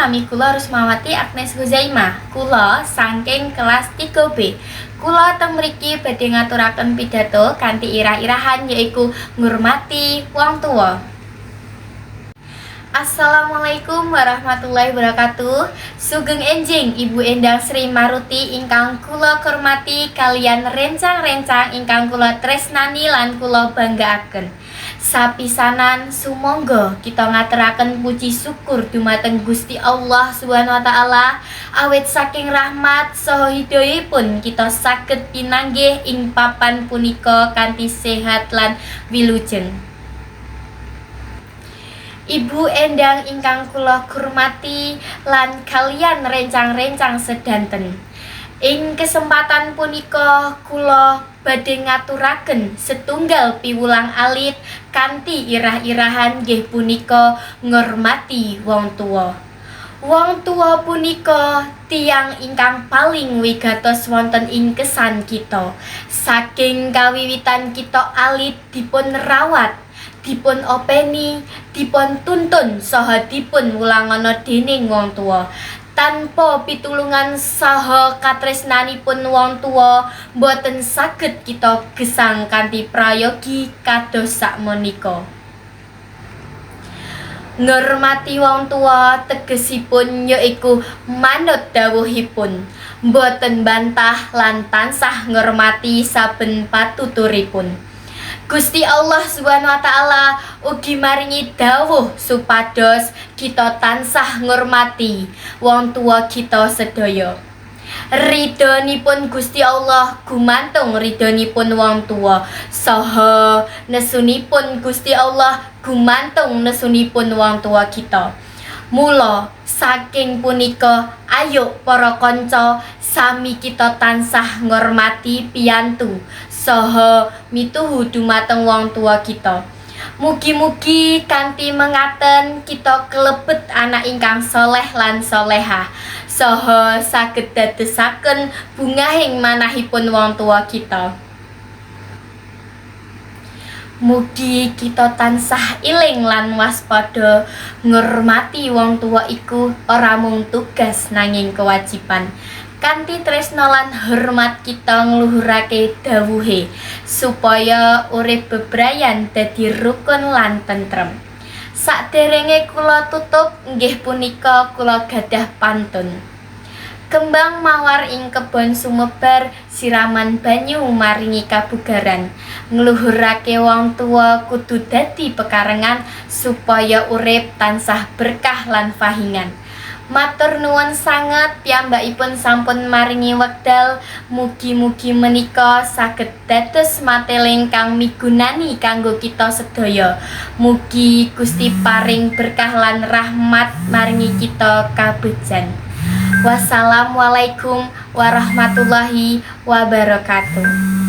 nami kula Rusmawati Agnes Huzaimah. Kula saking kelas 3B. Kula teng mriki badhe ngaturaken pidato kanthi irah-irahan yaiku ngurmati wong tuwa. Assalamualaikum warahmatullahi wabarakatuh. Sugeng enjing Ibu Endang Sri Maruti ingkang kula hormati kalian rencang-rencang ingkang kula tresnani lan kula banggaaken. Sapisanan sumangga kita ngaturaken puji syukur dumateng Gusti Allah Subhanahu wa taala awit saking rahmat saha hidayahipun kita saged pinanggih ing papan punika kanthi sehat lan wilujeng. Ibu Endang ingkang kula hormati lan kalian rencang-rencang sedanten. Ing kesempatan punika kula badhe ngaturaken setunggal piwulang alit kanthi irah-irahan nggih punika ngormati wong tuwa. Wong tuwa punika tiyang ingkang paling wigatos wonten ing kesan kita. Saking kawiwitan kita alit dipun rawat, dipun openi, dipun tuntun saha dipun wulangana dening wong tuwa. Tanpa pitulungan saha katresnanipun wong tuwa boten saged kita gesang kanthi prayogi kados sakmenika. Ngurmati wong tuwa tegesipun yaiku manut dawuhipun, boten bantah lan tansah ngurmati saben patuturipun. Gusti Allah Subhanahu wa taala ugi maringi dawuh supados kita tansah ngurmati wong tuwa kita sedaya. Ridhonipun Gusti Allah gumantung ridhonipun wong tuwa, saha nesunipun Gusti Allah gumantung nesunipun wong tuwa kita. Mula saking punika ayo para kanca sami kita tansah ngormati piyantu saha mituhu dumateng wong tua kita. Mugi-mugi kanthi mengaten kita kelebet anak ingkang soleh lan solehah saha saged dadosaken bungahing manahipun wong tua kita. Mugi kita tansah iling lan waspada ngurmati wong tua iku ora mung tugas nanging kewajiban. Kanthi tresna lan hormat kita ngluhurake dawuhe supaya urip bebrayan dadi rukun lan tentrem. Saderenge kula tutup nggih punika kula gadah pantun. Kembang mawar ing kebon sumebar, siraman banyu maringi kabugaran. Ngluhurake wong tuwa kudu dadi pekarengan supaya urip tansah berkah lan fahingan. Matur nuwun sanget piyambakipun sampun maringi wekdal. Mugi-mugi menika saged dados mateling kang migunani kanggo kita sedaya. Mugi Gusti paring berkah lan rahmat maringi kita kabejan. Wassalamualaikum warahmatullahi wabarakatuh.